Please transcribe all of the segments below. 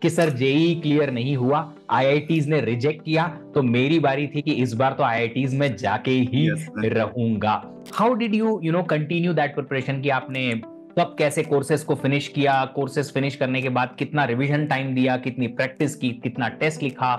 कि sir JEE clear नहीं हुआ, आईआईटीज ने रिजेक्ट किया, तो मेरी बारी थी कि इस बार तो आईआईटीज में जाके ही रहूंगा। How did you know continue that preparation, कि आपने कब कैसे कोर्सेज को फिनिश किया, कोर्सेज फिनिश करने के बाद कितना रिवीजन टाइम दिया, कितनी प्रैक्टिस की, कितना टेस्ट लिखा,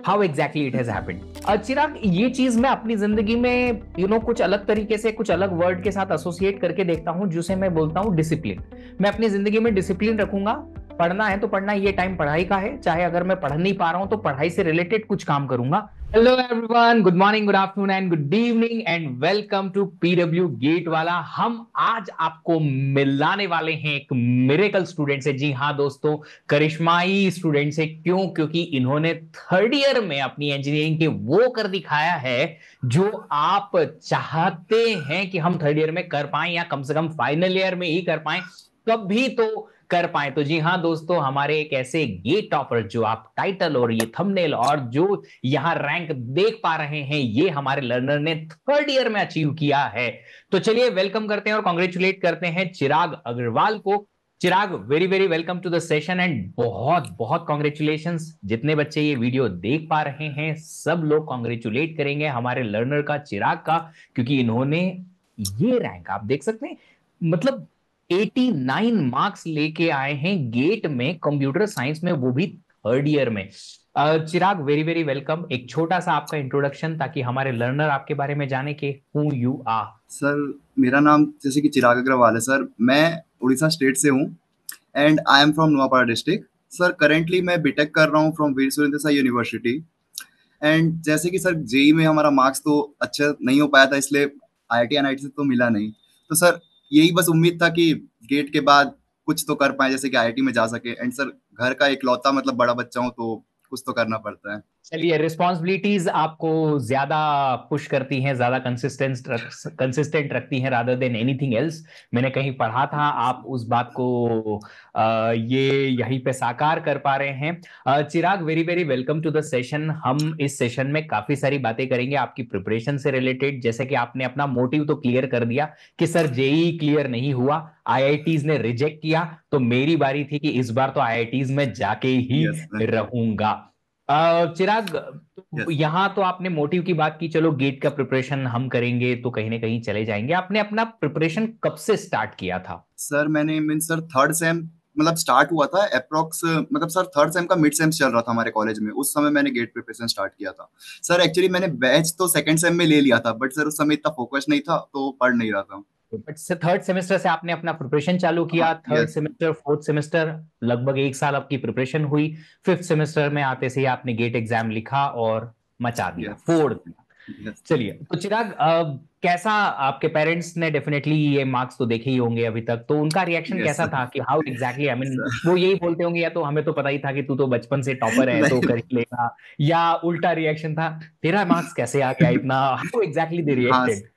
how exactly it has happened? Chirag, ये चीज मैं अपनी जिंदगी में कुछ अलग तरीके से, कुछ अलग वर्ड के साथ एसोसिएट करके देखता हूं, जिसे मैं बोलता हूं डिसिप्लिन। मैं अपनी जिंदगी में डिसिप्लिन रखूंगा। पढ़ना है तो पढ़ना, ये टाइम पढ़ाई का है, चाहे अगर मैं पढ़ नहीं पा रहा हूं तो पढ़ाई से रिलेटेड कुछ काम करूंगा। Hello everyone, good morning, good afternoon and good evening and welcome to PW GATE वाला। हम आज आपको मिलाने वाले हैं एक मिरेकल स्टूडेंट से। जी हाँ दोस्तों, करिश्माई स्टूडेंट से। क्यों? क्योंकि इन्होंने थर्ड ईयर में अपनी इंजीनियरिंग के वो कर दिखाया है जो आप चाहते हैं कि हम थर्ड ईयर में कर पाए, या कम से कम फाइनल ईयर में ही कर पाए, कभी तो कर पाए। तो जी हाँ दोस्तों, हमारे एक ऐसे गेट टॉपर, जो आप टाइटल और ये थंबनेल और जो यहां रैंक देख पा रहे हैं, ये हमारे लर्नर ने थर्ड ईयर में अचीव किया है। तो चलिए वेलकम करते हैं और कॉन्ग्रेचुलेट करते हैं चिराग अग्रवाल को। Chirag, very very welcome to the session and बहुत बहुत कॉन्ग्रेचुलेशंस। जितने बच्चे ये वीडियो देख पा रहे हैं, सब लोग कॉन्ग्रेचुलेट करेंगे हमारे लर्नर का, चिराग का, क्योंकि इन्होंने ये रैंक आप देख सकते हैं, मतलब 89 मार्क्स लेके आए हैं गेट में, कंप्यूटर साइंस में, वो भी थर्ड ईयर में। चिराग, वेरी वेरी वेलकम। एक छोटा सा आपका इंट्रोडक्शन, ताकि हमारे लर्नर आपके बारे में जाने के हु यू आर। सर, मेरा नाम जैसे कि चिराग अग्रवाल है सर। मैं उड़ीसा स्टेट से हूँ and I am from Nuapada district. Sir currently मैं बीटेक कर रहा हूँ from Veer Surendra Desai university. And जैसे कि सर जेई में हमारा मार्क्स तो अच्छा नहीं हो पाया था, इसलिए आईआईटी एनआईटी से तो मिला नहीं। तो सर यही बस उम्मीद था कि गेट के बाद कुछ तो कर पाए, जैसे कि आईआईटी में जा सके। एंड सर घर का इकलौता मतलब बड़ा बच्चा हूँ, तो कुछ तो करना पड़ता है। चलिए, रिस्पॉन्सिबिलिटीज आपको ज्यादा पुश करती हैं, ज्यादा कंसिस्टेंट रखती हैं रादर देन एनीथिंग एल्स। मैंने कहीं पढ़ा था, आप उस बात को ये यहीं पे साकार कर पा रहे हैं। Chirag, very very welcome to the session. हम इस सेशन में काफी सारी बातें करेंगे आपकी प्रिपरेशन से रिलेटेड। जैसे कि आपने अपना मोटिव तो क्लियर कर दिया कि सर जेई क्लियर नहीं हुआ, आईआईटीज ने रिजेक्ट किया, तो मेरी बारी थी कि इस बार तो आईआईटीज में जाके ही यस सर। रहूंगा। चिराग, यस। यहां तो आपने मोटिव की बात की, चलो गेट का प्रिपरेशन हम करेंगे तो कहीं ना कहीं चले जाएंगे। आपने अपना प्रिपरेशन कब से स्टार्ट किया था? सर मैंने मीन सर थर्ड सेम मतलब स्टार्ट हुआ था अप्रोक्स, मतलब सर थर्ड सेम का मिड सेम चल रहा था हमारे कॉलेज में। उस समय मैंने गेट प्रिपरेशन स्टार्ट किया था। सर एक्चुअली मैंने बैच तो सेकंड सेम में ले लिया था, बट सर उस समय इतना फोकस नहीं था तो पढ़ नहीं रहा था। बट से थर्ड सेमेस्टर से आपने अपना प्रिपरेशन चालू हाँ। किया, third yes. Semester, fourth semester, लगभग एक साल आपकी प्रिपरेशन हुई। फिफ्थ सेमेस्टर में आते से ही आपने गेट एग्जाम लिखा और मचा दिया, यस। फोड़ दिया। यस। चलिए, तो चिराग, कैसा, आपके पेरेंट्स ने डेफिनेटली ये मार्क्स तो देखे ही होंगे अभी तक, तो उनका रिएक्शन यस कैसा था, कि how exactly, I mean sir. वो यही बोलते होंगे, या तो हमें तो पता ही था कि तू तो बचपन से टॉपर है तो नहीं। कर ही लेगा, या उल्टा रिएक्शन था, तेरा मार्क्स कैसे आ गया इतना, हाउ एग्जैक्टली दे हाँ। रिएक्टेड?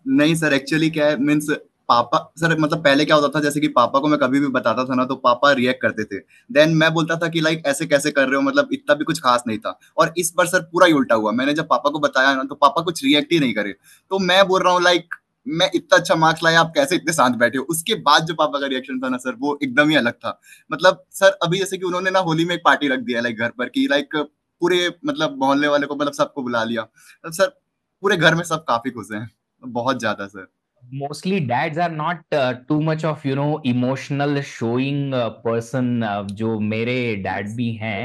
नहीं सर, एक्चुअली क्या है मीन्स पापा, सर मतलब पहले क्या होता था, जैसे कि पापा को मैं कभी भी बताता था ना तो पापा रिएक्ट करते थे। देन मैं बोलता था कि लाइक ऐसे कैसे कर रहे हो, मतलब इतना भी कुछ खास नहीं था। और इस बार सर पूरा ही उल्टा हुआ। मैंने जब पापा को बताया ना तो पापा कुछ रिएक्ट ही नहीं करे। तो मैं बोल रहा हूँ लाइक मैं इतना अच्छा मार्क्स लाया, आप कैसे इतने शांत बैठे हो। उसके बाद जो पापा का रिएक्शन था ना सर, वो एकदम ही अलग था। मतलब सर अभी जैसे कि उन्होंने ना होली में एक पार्टी रख दिया लाइक घर पर, की लाइक पूरे मतलब मोहल्ले वाले को मतलब सबको बुला लिया। सर पूरे घर में सब काफी खुश हैं, बहुत ज्यादा sir. Mostly dads are not too much of emotional showing person, जो मेरे डैड भी हैं,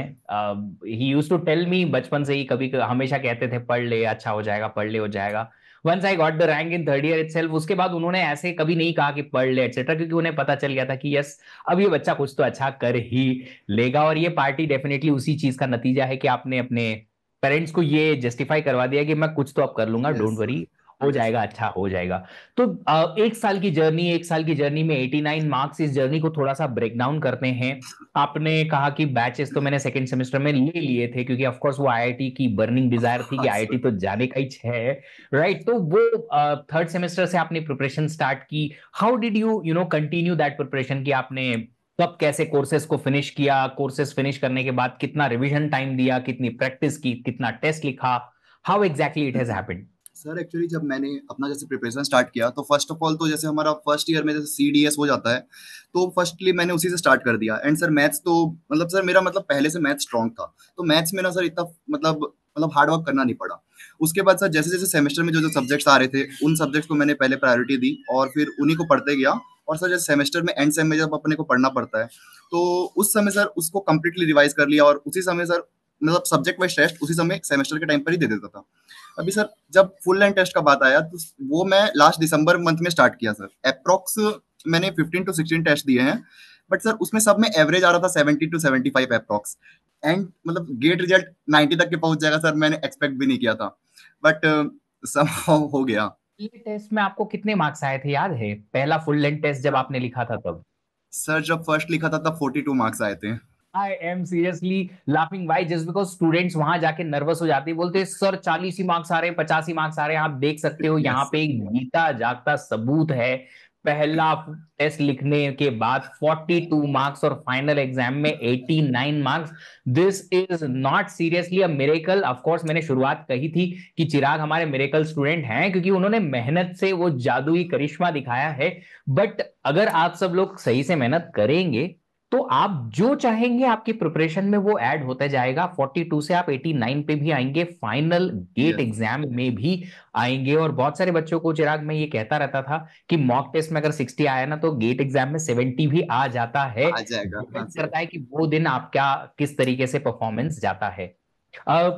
he used to tell me, बचपन से ही कभी हमेशा कहते थे पढ़ ले अच्छा हो जाएगा, पढ़ ले हो जाएगा। Once I got the rank in third year itself, उसके बाद उन्होंने ऐसे कभी नहीं कहा कि पढ़ ले एक्सेट्रा, क्योंकि उन्हें पता चल गया था कि यस, अब ये बच्चा कुछ तो अच्छा कर ही लेगा। और ये पार्टी डेफिनेटली उसी चीज का नतीजा है कि आपने अपने पेरेंट्स को ये जस्टिफाई करवा दिया कि मैं कुछ तो अब कर लूंगा, यस। डोंट वरी, हो यस। जाएगा, अच्छा हो जाएगा। तो एक साल की जर्नी में 89 मार्क्स, इस जर्नी को थोड़ा सा ब्रेक डाउन करते हैं। आपने कहा कि बैचेस तो मैंने सेकंड सेमेस्टर में ले लिए थे, क्योंकि ऑफ कोर्स वो आईआईटी की बर्निंग डिजायर थी कि हाँ आईआईटी सर। तो जाने का ही है, राइट? तो वो थर्ड सेमेस्टर से आपने प्रिपरेशन स्टार्ट की। How did you continue that preparation, कि आपने कब कैसे कोर्सेज को फिनिश किया, कोर्सेज फिनिश करने के बाद कितना रिवीजन टाइम दिया, कितनी प्रैक्टिस की, कितना टेस्ट लिखा, how exactly it has happened? Sir actually जब मैंने अपना जैसे प्रिपरेशन स्टार्ट किया तो फर्स्ट ऑफ ऑल तो जैसे हमारा फर्स्ट ईयर में जैसे सीडीएस हो जाता है, तो फर्स्टली मैंने उसी से स्टार्ट कर दिया। एंड सर मैथ्स तो मतलब सर मेरा मतलब पहले से मैथ्स स्ट्रांग था, तो मैथ्स में ना सर इतना मतलब हार्ड वर्क करना नहीं पड़ा। उसके बाद सर जैसे जैसे सेमेस्टर में जो जो सब्जेक्ट्स आ रहे थे उन सब्जेक्ट्स को मैंने पहले प्रायोरिटी दी और फिर उन्हीं को पढ़ते गया। और सर जैसे सेमेस्टर में एंड सेम में जब अपने को पढ़ना पड़ता है, तो उस समय सर उसको कंप्लीटली रिवाइज कर लिया और उसी समय सर मतलब सब्जेक्ट वाइज टेस्ट उसी समय सेमेस्टर के टाइम पर ही दे देता था। अभी सर जब फुल लेंथ टेस्ट का बात आया तो वो मैं लास्ट दिसंबर मंथ में स्टार्ट किया सर। अप्रोक्स मैंने 15 टू 16 टेस्ट दिए हैं, बट सर उसमें सब में एवरेज आ रहा था 70 टू 75 अप्रोक्स। एंड मतलब गेट रिजल्ट 90 तक के पहुंच जाएगा सर, मैंने एक्सपेक्ट भी नहीं किया था, बट सब हो गया। ये टेस्ट में आपको कितने मार्क्स आए थे याद है, पहला फुल लेंथ टेस्ट जब सर आपने लिखा था तब? सर जब फर्स्ट लिखा था तब 42 मार्क्स आए थे। I am seriously laughing why just because students वहां जाके नर्वस हो जाते हैं, बोलते हैं सर 40 ही मार्क्स आ रहे हैं, 50 ही मार्क्स आ रहे हैं। आप देख सकते हो यहाँ यस पे एक जीता जागता सबूत है। पहला टेस्ट लिखने के बाद 42 मार्क्स और फाइनल एग्जाम में 89 marks. This is not seriously a miracle. Of course मैंने शुरुआत कही थी कि चिराग हमारे मिरेकल स्टूडेंट हैं क्योंकि उन्होंने मेहनत से वो जादुई करिश्मा दिखाया है। बट अगर आप सब लोग सही से मेहनत करेंगे तो आप जो चाहेंगे आपकी प्रिपरेशन में वो ऐड होता जाएगा। 42 से आप 89 पे भी आएंगे, फाइनल गेट यस एग्जाम में भी आएंगे। और बहुत सारे बच्चों को चिराग मैं ये कहता रहता था कि मॉक टेस्ट में अगर 60 आया ना तो गेट एग्जाम में 70 भी आ जाता है। आ जाएगा, हाँ डिपेंड सर। करता है कि वो दिन आपका किस तरीके से परफॉर्मेंस जाता है।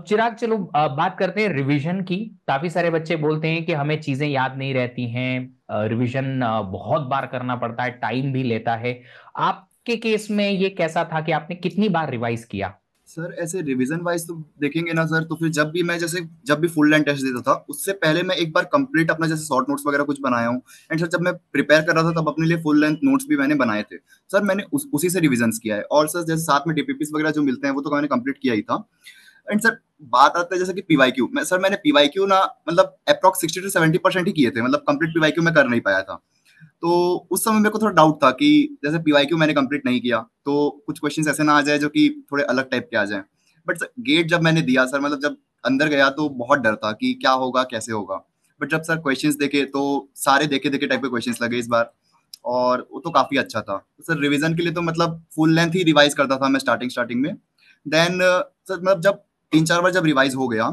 चिराग चलो बात करते हैं रिवीजन की। काफी सारे बच्चे बोलते हैं कि हमें चीजें याद नहीं रहती हैं, रिवीजन बहुत बार करना पड़ता है, टाइम भी लेता है। आपके केस में ये कैसा था कि आपने कितनी बार रिवाइज किया? सर ऐसे रिवीजन वाइज तो देखेंगे ना सर, तो फिर जब भी मैं जैसे जब भी फुल लेंथ टेस्ट देता था उससे पहले मैं एक बार कंप्लीट अपना जैसे शॉर्ट नोट्स वगैरह कुछ बनाया हूँ। एंड सर जब मैं प्रिपेयर कर रहा था तब अपने लिए फुल लेंथ नोट्स भी मैंने बनाए थे। सर मैंने उसी से रिविजन किया है। और सर जैसे साथ में डीपीपीस वगैरह जो मिलते हैं वो तो मैंने कंप्लीट किया ही था। एंड सर बात आता है जैसे कि पीवाईक्यू मैं सर मैंने पीवाईक्यू ना मतलब अप्रॉक्स 60 टू 70% ही किए थे, मतलब कंप्लीट पीवाईक्यू मैं कर नहीं पाया था। तो उस समय मेरे को थोड़ा डाउट था कि जैसे पीवाईक्यू मैंने कंप्लीट नहीं किया तो कुछ क्वेश्चंस ऐसे ना आ जाए जो कि थोड़े अलग टाइप के आ जाए। बट सर गेट जब मैंने दिया सर, मतलब जब अंदर गया तो बहुत डर था कि क्या होगा कैसे होगा। बट जब सर क्वेश्चंस देखे तो सारे देखे देखे टाइप के क्वेश्चंस लगे इस बार, और वो तो काफी अच्छा था। तो सर रिवीजन के लिए तो मतलब फुल लेंथ ही रिवाइज करता था मैं स्टार्टिंग स्टार्टिंग में। देन सर मतलब जब 3-4 बार जब रिवाइज हो गया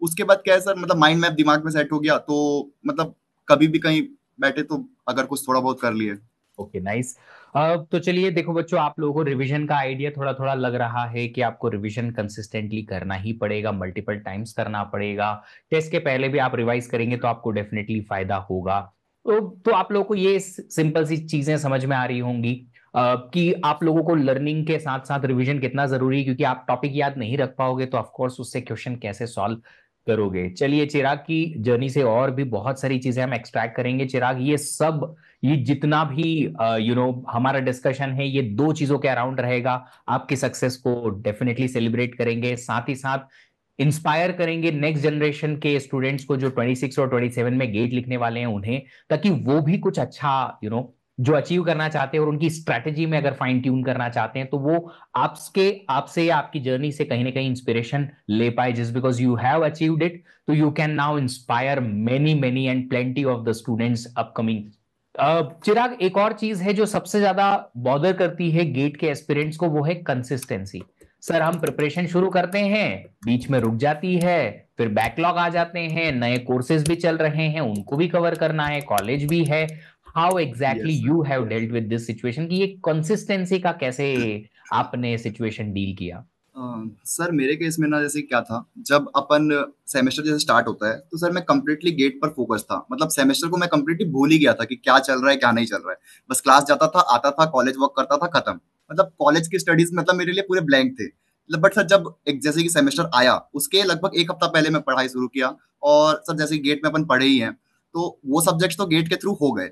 उसके बाद क्या है सर, मतलब माइंड मैप दिमाग में सेट हो गया, तो मतलब कभी भी कहीं बैठे तो अगर कुछ थोड़ा बहुत कर लिए। Okay nice. तो चलिए देखो बच्चों, आप लोगों को रिवीजन का आइडिया थोड़ा थोड़ा लग रहा है कि आपको रिवीजन कंसिस्टेंटली करना ही पड़ेगा, मल्टीपल टाइम्स करना पड़ेगा। टेस्ट के पहले भी आप रिवाइज करेंगे तो आपको डेफिनेटली फायदा होगा। तो आप लोगों को ये सिंपल सी चीजें समझ में आ रही होंगी कि आप लोगों को लर्निंग के साथ साथ रिवीजन कितना जरूरी है, क्योंकि आप टॉपिक याद नहीं रख पाओगे तो ऑफ कोर्स उससे क्वेश्चन कैसे सॉल्व करोगे। चलिए चिराग की जर्नी से और भी बहुत सारी चीजें हम एक्सट्रैक्ट करेंगे। चिराग ये जितना भी हमारा डिस्कशन है ये दो चीजों के अराउंड रहेगा। आपकी सक्सेस को डेफिनेटली सेलिब्रेट करेंगे, साथ ही साथ इंस्पायर करेंगे नेक्स्ट जनरेशन के स्टूडेंट्स को जो 26 और 27 में गेट लिखने वाले हैं उन्हें, ताकि वो भी कुछ अच्छा जो अचीव करना चाहते हैं और उनकी स्ट्रैटेजी में अगर फाइन ट्यून करना चाहते हैं तो वो आपसे या आपकी जर्नी से कहीं ना कहीं इंस्पिरेशन ले पाए। Just because you have achieved it तो you can now inspire many many and plenty of the students upcoming. Chirag एक और चीज है जो सबसे ज्यादा बॉदर करती है गेट के एस्पिरेंट्स को, वो है कंसिस्टेंसी। सर हम प्रिपरेशन शुरू करते हैं, बीच में रुक जाती है, फिर बैकलॉग आ जाते हैं, नए कोर्सेज भी चल रहे हैं उनको भी कवर करना है, कॉलेज भी है। How exactly yes you have dealt with this situation कि ये कंसिस्टेंसी का कैसे आपने सिचुएशन डील किया? सर मेरे केस में ना जैसे क्या था, जब अपन सेमेस्टर जैसे स्टार्ट होता है तो सर मैं कंप्लीटली गेट पर फोकस था। मतलब सेमेस्टर को मैं कंप्लीटली भूल ही गया था कि क्या चल रहा है क्या नहीं चल रहा है। बस क्लास जाता था, आता था, कॉलेज वर्क करता था, खत्म। मतलब कॉलेज की स्टडीज मतलब मेरे लिए पूरे ब्लैंक थे। मतलब बट सर जब एक जैसे कि सेमेस्टर आया उसके लगभग एक हफ्ता पहले मैं पढ़ाई शुरू किया। और सर जैसे गेट में अपन पढ़े ही हैं तो वो सब्जेक्ट्स तो गेट के थ्रू हो गए।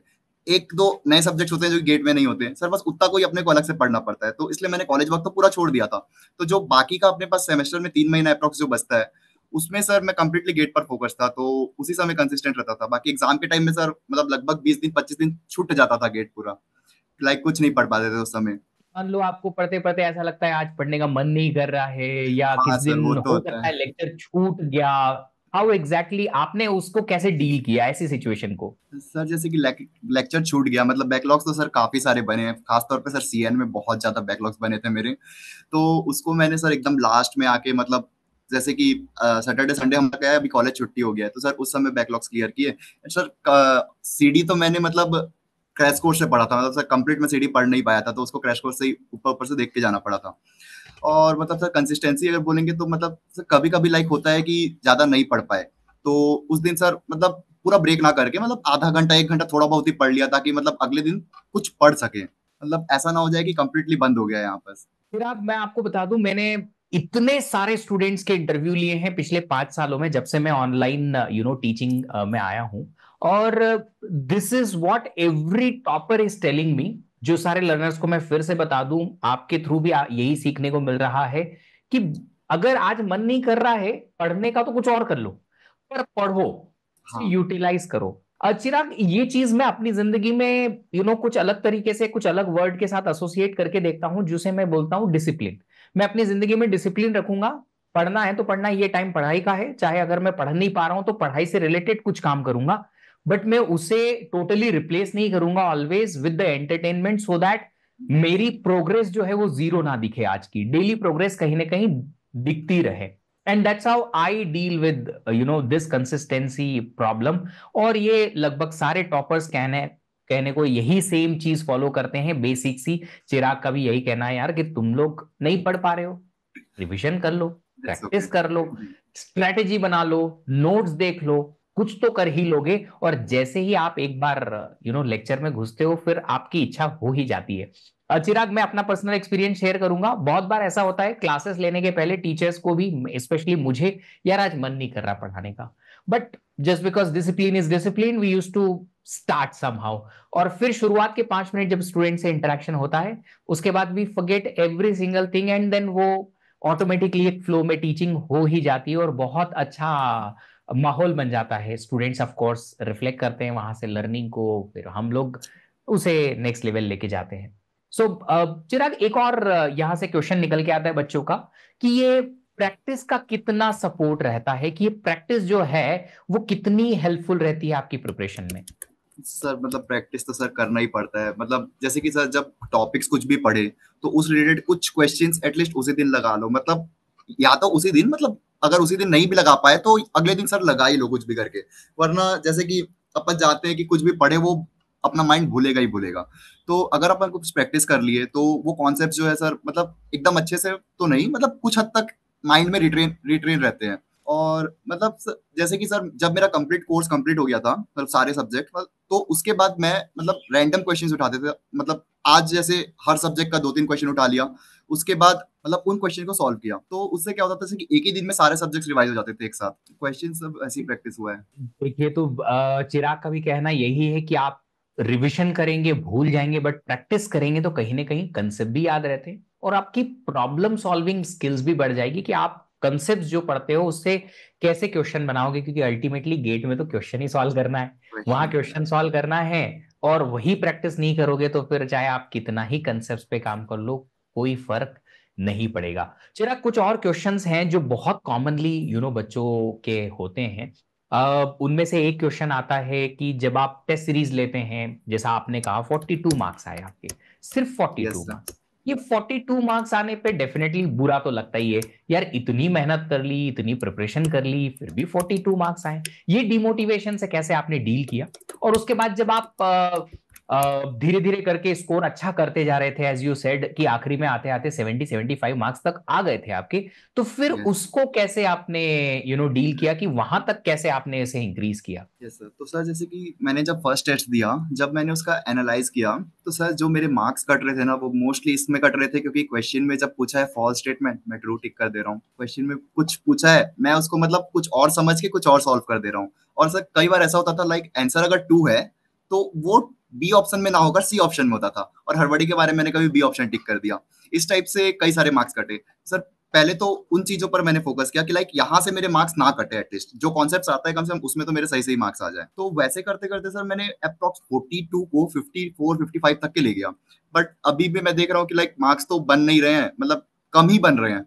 एक दो नए सब्जेक्ट्स होते हैं जो गेट में नहीं होते सर, बस उतना कोई अपने को अलग से पढ़ना पड़ता है, तो इसलिए मैंने कॉलेज वर्क तो पूरा छोड़ दिया था। तो जो बाकी का अपने पास सेमेस्टर में 3 महीना अप्रॉक्स जो बचता है उसमें सर मैं कंप्लीटली गेट पर फोकस था, तो उसी समय कंसिस्टेंट रहता था। बाकी एग्जाम के टाइम में सर मतलब लगभग 20 दिन 25 दिन छूट जाता था गेट पूरा, लाइक कुछ नहीं पढ़ पाते थे उस समय। मान लो आपको पढ़ते पढ़ते ऐसा लगता है आज पढ़ने का मन नहीं कर रहा है, या हाँ किस सर दिन वो तो हो होता सकता है। है लेक्चर छूट गया, हाउ एग्जैक्टली आपने उसको कैसे डील किया ऐसी सिचुएशन को? सर जैसे कि लेक्चर छूट गया, मतलब बैकलॉग्स तो सर काफी सारे बने हैं, खासतौर पे सर सीएन में बहुत ज्यादा बैकलॉग्स बने थे मेरे। तो उसको मैंने सर एकदम लास्ट में आके, मतलब जैसे कि सैटरडे संडे हम गए, अभी कॉलेज छुट्टी हो गया है, तो सर उस समय बैकलॉग्स क्लियर किए। सर सीडी तो मैंने मतलब क्रैश कोर्स से पढ़ा था, मतलब सर कंप्लीट में सीडी पढ़ नहीं पाया था, तो उसको क्रैश कोर्स से ही ऊपर ऊपर से देख के जाना पड़ा था। और मतलब सर कंसिस्टेंसी अगर बोलेंगे तो मतलब सर कभी कभी लाइक होता है कि ज्यादा नहीं पढ़ पाए, तो उस दिन सर मतलब पूरा ब्रेक ना करके मतलब आधा घंटा 1 घंटा थोड़ा बहुत ही पढ़ लिया, ताकि मतलब अगले दिन कुछ पढ़ सके, मतलब ऐसा ना हो जाए कि कंप्लीटली बंद हो गया यहाँ पर। फिर मैं आपको बता दूं, मैंने इतने सारे स्टूडेंट्स के इंटरव्यू लिए हैं पिछले 5 सालों में, जब से मैं ऑनलाइन टीचिंग में आया हूं। और this is what every topper is telling me. जो सारे लर्नर्स को मैं फिर से बता दूं, आपके थ्रू भी यही सीखने को मिल रहा है कि अगर आज मन नहीं कर रहा है पढ़ने का तो कुछ और कर लो, पर पढ़ो, हाँ यूटिलाइज करो। चिराग, ये चीज मैं अपनी जिंदगी में कुछ अलग तरीके से, कुछ अलग वर्ड के साथ एसोसिएट करके देखता हूं, जिसे मैं बोलता हूं डिसिप्लिन। मैं अपनी जिंदगी में डिसिप्लिन रखूंगा। पढ़ना है तो पढ़ना, ये टाइम पढ़ाई का है, चाहे अगर मैं पढ़ नहीं पा रहा हूं तो पढ़ाई से रिलेटेड कुछ काम करूंगा। बट मैं उसे टोटली रिप्लेस नहीं करूंगा always with the entertainment, so that मेरी प्रोग्रेस जो है वो जीरो ना दिखे। आज की डेली प्रोग्रेस कहीं ना कहीं दिखती रहे। And that's how I deal with this consistency problem. और ये लगभग सारे टॉपर्स कहने कहने को यही सेम चीज फॉलो करते हैं, बेसिक सी। चिराग का भी यही कहना है यार कि तुम लोग नहीं पढ़ पा रहे हो, रिवीजन कर लो, दैट्स ओके। प्रैक्टिस कर लो, स्ट्रेटेजी बना लो, नोट्स देख लो, कुछ तो कर ही लोगे। और जैसे ही आप एक बार लेक्चर में घुसते हो, फिर आपकी इच्छा हो ही जाती है। चिराग, मैं अपना पर्सनल एक्सपीरियंस शेयर करूंगा। बहुत बार ऐसा होता है क्लासेस लेने के पहले टीचर्स को भी, स्पेशली मुझे, यार आज मन नहीं कर रहा पढ़ाने का, but just because discipline is discipline we use to start somehow. और फिर शुरुआत के 5 मिनट जब स्टूडेंट से इंटरेक्शन होता है, उसके बाद we forget every single thing, and then वो ऑटोमेटिकली एक फ्लो में टीचिंग हो ही जाती है और बहुत अच्छा माहौल बन जाता है। स्टूडेंट्स ऑफ कोर्स रिफ्लेक्ट करते हैं वहां से लर्निंग को, फिर हम लोग उसे नेक्स्ट लेवल लेके जाते हैं। सो चिराग, एक और यहाँ से क्वेश्चन निकल के आता है बच्चों का, कि ये प्रैक्टिस का कितना सपोर्ट रहता है, कि ये प्रैक्टिस जो है वो कितनी हेल्पफुल रहती है आपकी प्रिपरेशन में? सर मतलब प्रैक्टिस तो सर करना ही पड़ता है, मतलब जैसे कि सर जब टॉपिक्स कुछ भी पढ़े, तो उस रिलेटेड कुछ क्वेश्चंस एटलीस्ट उसी दिन लगा लो, मतलब या तो उसी दिन, मतलब अगर उसी दिन नहीं भी लगा पाए तो अगले दिन सर लगा ही लो कुछ भी करके। वरना जैसे कि अपन जाते हैं कि कुछ भी पढ़े वो अपना माइंड भूलेगा ही भूलेगा। तो अगर अपन कुछ प्रैक्टिस कर लिए तो वो कॉन्सेप्ट जो है सर, मतलब एकदम अच्छे से तो नहीं, मतलब कुछ हद तक माइंड में रिट्रेन रिट्रेन रहते हैं। और मतलब जैसे कि सर जब मेरा कंप्लीट कोर्स कंप्लीट हो गया था, मतलब सारे सब्जेक्ट, तो उसके बाद मैं मतलब रैंडम क्वेश्चंस उठाते थे, मतलब आज जैसे हर सब्जेक्ट का 2-3 क्वेश्चन उठा लिया, उसके बाद मतलब उन क्वेश्चन को सॉल्व किया, तो उससे क्या होता था कि एक ही दिन में सारे सब्जेक्ट्स रिवाइज हो जाते थे एक साथ। क्वेश्चन सब ऐसी प्रैक्टिस हुआ है। देखिए, तो चिराग का भी कहना यही है कि आप रिविजन करेंगे भूल जाएंगे, बट प्रैक्टिस करेंगे तो कहीं ना कहीं कंसेप्ट भी याद रहते हैं और आपकी प्रॉब्लम सॉल्विंग स्किल्स भी बढ़ जाएगी, कि आप कंसेप्ट जो पढ़ते हो उससे कैसे क्वेश्चन बनाओगे, क्योंकि अल्टीमेटली गेट में तो क्वेश्चन ही सॉल्व करना है, वहां क्वेश्चन क्वेश्चन सॉल्व करना है। और वही प्रैक्टिस नहीं करोगे तो फिर चाहे आप कितना ही कंसेप्ट पे काम कर लो, कोई फर्क नहीं पड़ेगा। चिराग, कुछ और क्वेश्चंस हैं जो बहुत कॉमनली बच्चों के होते हैं। उनमें से एक क्वेश्चन आता है कि जब आप टेस्ट सीरीज लेते हैं, जैसा आपने कहा 42 मार्क्स आए आपके, सिर्फ forty yes two sir. Marks ये 42 मार्क्स आने पे डेफिनेटली बुरा तो लगता ही है। यार इतनी मेहनत कर ली, इतनी प्रिपरेशन कर ली, फिर भी 42 मार्क्स आए। ये डिमोटिवेशन से कैसे आपने डील किया? और उसके बाद जब आप धीरे धीरे करके स्कोर अच्छा करते जा रहे थे, एज यू सेड कि आखिरी में आते आते 70-75 मार्क्स तक आ गए थे आपके, तो फिर यस उसको कैसे आपने डील किया, कि वहां तक कैसे आपने इसे इंक्रीज किया? Yes sir. तो सर जैसे कि मैंने जब फर्स्ट टेस्ट दिया, जब मैंने उसका एनालाइज किया, तो सर जो मेरे मार्क्स कट रहे थे ना, वो मोस्टली इसमें कट रहे थे क्योंकि क्वेश्चन में जब पूछा है फॉल्स स्टेटमेंट, मैं ट्रू टिक कर दे रहा हूँ। क्वेश्चन में कुछ पूछा है, मैं उसको मतलब कुछ और समझ के कुछ और सॉल्व कर दे रहा हूँ। और सर कई बार ऐसा होता था लाइक आंसर अगर 2 है, तो वो बी ऑप्शन में ना होकर सी ऑप्शन में होता था, और हड़बड़ी के बारे में मैंने कभी बी ऑप्शन टिक कर दिया। इस टाइप से कई सारे मार्क्स कटे सर। पहले तो उन चीजों पर मैंने फोकस किया कि लाइक यहाँ से मेरे मार्क्स ना कटे, एटलीस्ट जो कॉन्सेप्ट आता है कम से कम उसमें तो मेरे सही सही मार्क्स आ जाए। तो वैसे करते करते सर मैंने अप्रॉक्स 42 को 54-55 तक के ले गया। बट अभी भी मैं देख रहा हूँ कि लाइक मार्क्स तो बन नहीं रहे हैं, मतलब कम ही बन रहे हैं।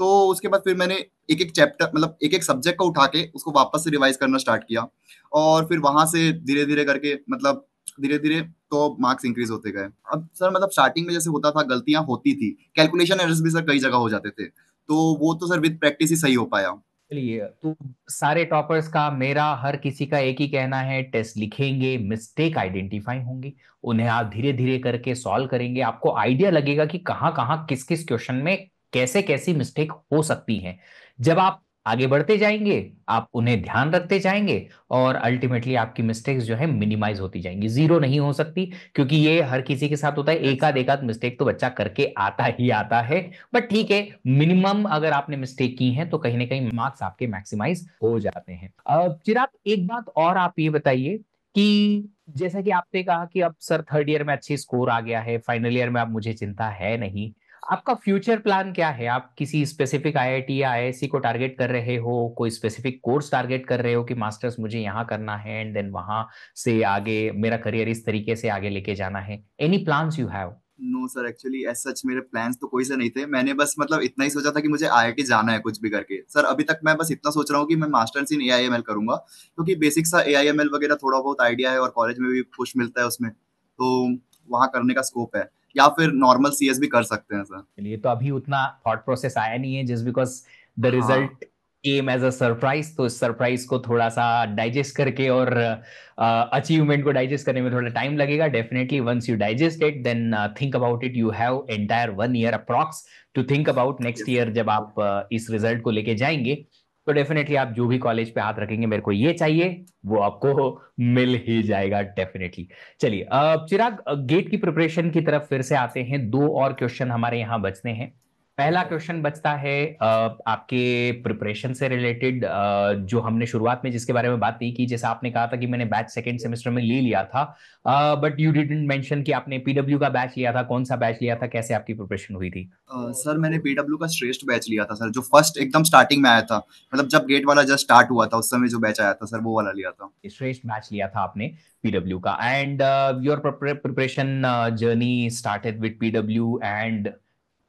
तो उसके बाद फिर मैंने एक-एक चैप्टर मतलब एक-एक सब्जेक्ट को उठा के उसको वापस से रिवाइज़ करना स्टार्ट किया और फिर वहाँ से धीरे-धीरे करके मतलब धीरे-धीरे तो मार्क्स इंक्रीज़ होते गए। अब सर मतलब स्टार्टिंग में जैसे होता था गलतियाँ होती थी, कैलकुलेशन एरर्स भी सर कई जगह हो जाते थे। तो वो तो सर विद प्रैक्टिस ही सही हो पाया। चलिए, तो सारे टॉपर्स का, मेरा, हर किसी का एक ही कहना है, टेस्ट लिखेंगे, मिस्टेक आइडेंटिफाई होंगी, उन्हें आप धीरे धीरे करके सॉल्व करेंगे, आपको आइडिया लगेगा कि कहाँ कहाँ किस किस क्वेश्चन में कैसे कैसी मिस्टेक हो सकती है। जब आप आगे बढ़ते जाएंगे, आप उन्हें ध्यान रखते जाएंगे, और अल्टीमेटली आपकी मिस्टेक्स जो है मिनिमाइज होती जाएंगी, जीरो नहीं हो सकती, क्योंकि ये हर किसी के साथ होता है, एक आध मिस्टेक तो बच्चा करके आता ही आता है। बट ठीक है, मिनिमम अगर आपने मिस्टेक की है तो कहीं ना कहीं मार्क्स आपके मैक्सिमाइज हो जाते हैं। चिराग, एक बात और आप ये बताइए कि जैसा कि आपने कहा कि अब सर थर्ड ईयर में अच्छी स्कोर आ गया है, फाइनल ईयर में अब मुझे चिंता है नहीं, आपका फ्यूचर प्लान क्या है? आप किसी स्पेसिफिक आईआईटी या आईआईएससी को टारगेट कर रहे हो, कोई स्पेसिफिक कोर्स टारगेट कर रहे हो कि मास्टर्स मुझे यहाँ करना है एंड देन वहां से आगे मेरा करियर इस तरीके से आगे लेके जाना है? Any plans you have? No sir actually as such मेरे प्लान्स तो कोई से नहीं थे। मैंने बस मतलब इतना ही सोचा था कि मुझे आईआईटी जाना है कुछ भी करके। सर अभी तक मैं बस इतना सोच रहा हूँ कि मैं मास्टर्स इन एआईएमएल करूँगा, क्योंकि बेसिक सा एआईएमएल वगैरह थोड़ा बहुत आइडिया है और कॉलेज में भी पुश मिलता है उसमें, तो वहाँ करने का स्कोप है। या फिर नॉर्मल सीएस भी कर सकते हैं सर। चलिए, तो अभी उतना थॉट प्रोसेस आया नहीं है, जस्ट बिकॉज द हाँ, result came as a surprise, तो इस सरप्राइज को थोड़ा सा डाइजेस्ट करके और अचीवमेंट को डाइजेस्ट करने में थोड़ा टाइम लगेगा। Definitely once you digest it, then think about it, you have entire 1 year approx to think about. Next yes sir. Year जब आप इस रिजल्ट को लेके जाएंगे, तो डेफिनेटली आप जो भी कॉलेज पे हाथ रखेंगे, मेरे को ये चाहिए, वो आपको मिल ही जाएगा डेफिनेटली। चलिए, चिराग, गेट की प्रिपरेशन की तरफ फिर से आते हैं। दो और क्वेश्चन हमारे यहाँ बचते हैं। पहला क्वेश्चन बचता है आपके प्रिपरेशन से रिलेटेड, जो हमने शुरुआत में जिसके बारे में बात नहीं की, जैसा आपने कहा था कि मैंने बैच सेकंड सेमेस्टर में ले लिया था, बट यू डिडंट मेंशन कि आपने पीडब्ल्यू का बैच लिया था, कौन सा बैच लिया था, कैसे आपकी प्रिपरेशन हुई थी? सर मैंने पीडब्ल्यू का श्रेष्ठ बैच लिया था सर, जो फर्स्ट एकदम स्टार्टिंग में आया था। मतलब जब गेट वाला जस्ट स्टार्ट हुआ था, उस समय जो बैच आया था सर, वो वाला लिया था। श्रेष्ठ बैच लिया था आपने पीडब्ल्यू का, and your preparation journey started with PW, and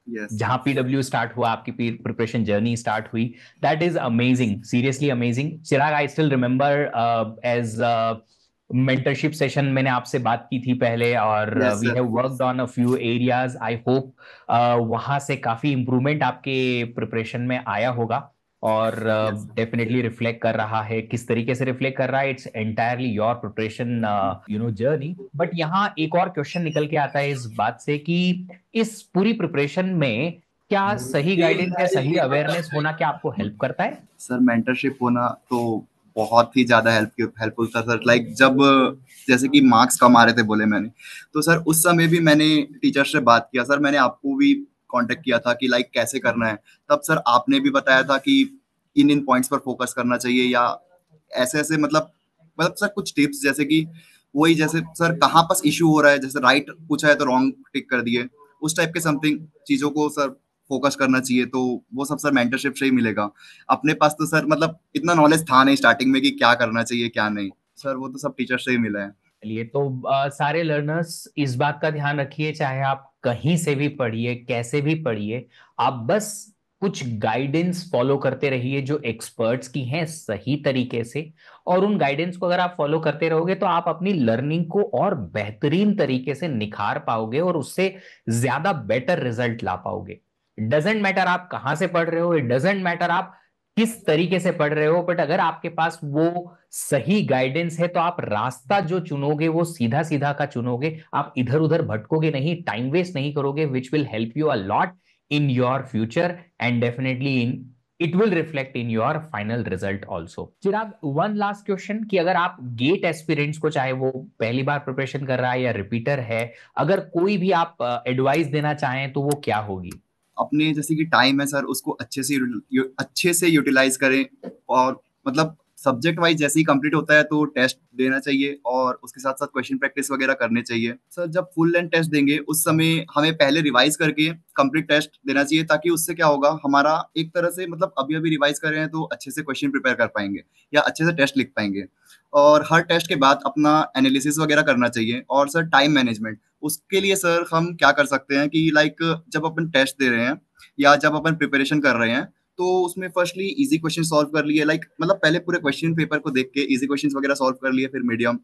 yes. जहां पीडब्ल्यू स्टार्ट हुआ, आपकी प्रिपरेशन जर्नी स्टार्ट हुई। That is amazing, seriously amazing. Chirag, I still remember as mentorship session मैंने आपसे बात की थी पहले, और yes we sir. Have worked on a few areas. I hope वहां से काफी इंप्रूवमेंट आपके प्रिपरेशन में आया होगा, और यस डेफिनेटली रिफ्लेक्ट कर रहा है। किस तरीके से रिफ्लेक्ट कर रहा है, it's entirely your preparation journey. But यहाँ एक और क्वेश्चन निकल के आता है इस बात से कि इस पूरी प्रिपरेशन में क्या सही गाइडेंस या सही अवेयरनेस होना क्या आपको हेल्प करता है? सर मेंटरशिप होना तो बहुत ही ज़्यादा हेल्पफुल था सर। लाइक जब जैसे कि मार्क्स कम आ रहे थे बोले मैंने, तो सर उस समय भी मैंने टीचर से बात किया। सर मैंने आपको भी कांटेक्ट किया था कि लाइक कैसे करना है। तब सर आपने भी बताया था कि इन पॉइंट्स पर फोकस करना चाहिए, या ऐसे-ऐसे मतलब सर कुछ टिप्स जैसे कि वही जैसे सर कहाँ पास इश्यू हो रहा है, जैसे राइट पूछा है तो रॉन्ग टिक कर दिए। उस टाइप के समथिंग चीज़ों को सर फोकस करना चाहिए, तो वो सब सर मेंटरशिप से ही मिलेगा। अपने पास तो सर मतलब इतना नॉलेज था नहीं स्टार्टिंग में कि क्या करना चाहिए, क्या नहीं। सर वो तो सब टीचर से ही मिला है। चलिए, तो सारे लर्नर्स इस बात का ध्यान रखिए, चाहे आप कहीं से भी पढ़िए, कैसे भी पढ़िए, आप बस कुछ गाइडेंस फॉलो करते रहिए जो एक्सपर्ट्स की हैं, सही तरीके से। और उन गाइडेंस को अगर आप फॉलो करते रहोगे, तो आप अपनी लर्निंग को और बेहतरीन तरीके से निखार पाओगे और उससे ज्यादा बेटर रिजल्ट ला पाओगे। डजेंट मैटर आप कहाँ से पढ़ रहे हो, इट डजेंट मैटर आप किस तरीके से पढ़ रहे हो, बट अगर आपके पास वो सही गाइडेंस है, तो आप रास्ता जो चुनोगे वो सीधा सीधा का चुनोगे, आप इधर उधर भटकोगे नहीं, टाइम वेस्ट नहीं करोगे, which will help you a lot in your future, and definitely in it will reflect in your final result also. Chirag, one last question, कि अगर आप गेट एस्पिरेंट्स को, चाहे वो पहली बार प्रिपरेशन कर रहा है या रिपीटर है, अगर कोई भी आप एडवाइस देना चाहें तो वो क्या होगी? अपने जैसे कि टाइम है सर, उसको अच्छे से यूटिलाइज करें। और मतलब सब्जेक्ट वाइज जैसे ही कंप्लीट होता है तो टेस्ट देना चाहिए, और उसके साथ साथ क्वेश्चन प्रैक्टिस वगैरह करने चाहिए। सर जब फुल लेंथ टेस्ट देंगे उस समय हमें पहले रिवाइज करके कंप्लीट टेस्ट देना चाहिए, ताकि उससे क्या होगा, हमारा एक तरह से मतलब अभी अभी रिवाइज कर रहे हैं तो अच्छे से क्वेश्चन प्रिपेयर कर पाएंगे या अच्छे से टेस्ट लिख पाएंगे। और हर टेस्ट के बाद अपना एनालिसिस वगैरह करना चाहिए। और सर टाइम मैनेजमेंट, उसके लिए सर हम क्या कर सकते हैं कि लाइक जब अपन टेस्ट दे रहे हैं या जब अपन प्रिपरेशन कर रहे हैं, तो उसमें फर्स्टली इजी क्वेश्चन सॉल्व कर लिए, लाइक मतलब पहले पूरे क्वेश्चन पेपर को देख के इजी क्वेश्चंस वगैरह सॉल्व कर लिए, फिर medium,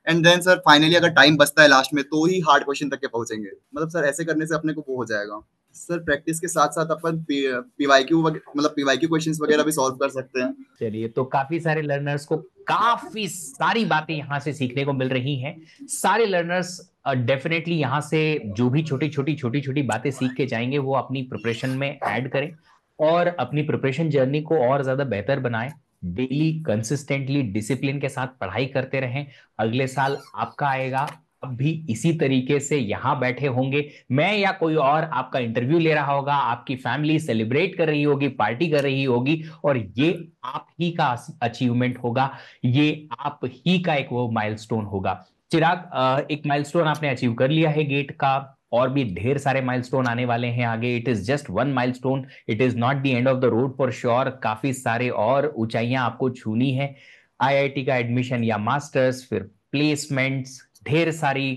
and then sir finally अगर टाइम बचता है लास्ट में तो ही हार्ड क्वेश्चन तक के पहुंचेंगे। मतलब सर ऐसे करने से अपने को वो हो जाएगा। सर प्रैक्टिस के साथ साथ अपन पीवाईक्यू मतलब पीवाईक्यू क्वेश्चंस वगैरह भी सॉल्व कर सकते हैं। चलिए, तो काफी सारे लर्नर्स को काफी सारी बातें यहाँ से सीखने को मिल रही हैं। सारे लर्नर्स डेफिनेटली यहाँ से जो भी छोटी छोटी बातें सीख के जाएंगे वो अपनी प्रिपरेशन में ऐड करें और अपनी प्रिपरेशन जर्नी को और ज्यादा बेहतर बनाएं। डेली कंसिस्टेंटली डिसिप्लिन के साथ पढ़ाई करते रहें। अगले साल आपका आएगा, अब भी इसी तरीके से यहां बैठे होंगे, मैं या कोई और आपका इंटरव्यू ले रहा होगा, आपकी फैमिली सेलिब्रेट कर रही होगी, पार्टी कर रही होगी, और ये आप ही का अचीवमेंट होगा, ये आप ही का एक वो माइलस्टोन होगा। चिराग, एक माइलस्टोन आपने अचीव कर लिया है गेट का, और भी ढेर सारे माइलस्टोन आने वाले हैं आगे। It is just one milestone, it is not the end of the road for sure. काफी सारे और ऊंचाइयां आपको छूनी है, आईआईटी का एडमिशन या मास्टर्स, फिर प्लेसमेंट्स, ढेर सारी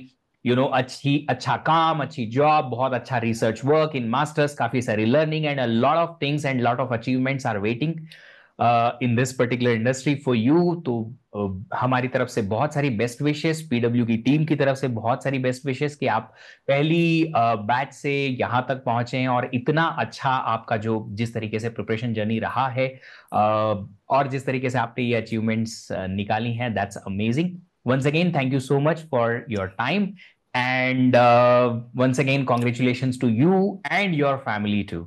अच्छा काम, अच्छी जॉब, बहुत अच्छा रिसर्च वर्क इन मास्टर्स, काफी सारी learning and a lot of things and lot of achievements are waiting in this particular industry for you. तो हमारी तरफ से बहुत सारी बेस्ट विशेस, पीडब्ल्यू की टीम की तरफ से बहुत सारी बेस्ट विशेस कि आप पहली बैच से यहां तक पहुंचे और इतना अच्छा आपका जो जिस तरीके से प्रिपरेशन जर्नी रहा है, और जिस तरीके से आपने ये अचीवमेंट्स निकाली हैं, that's amazing. Once again, thank you so much for your time. And once again, congratulations to you and your family too.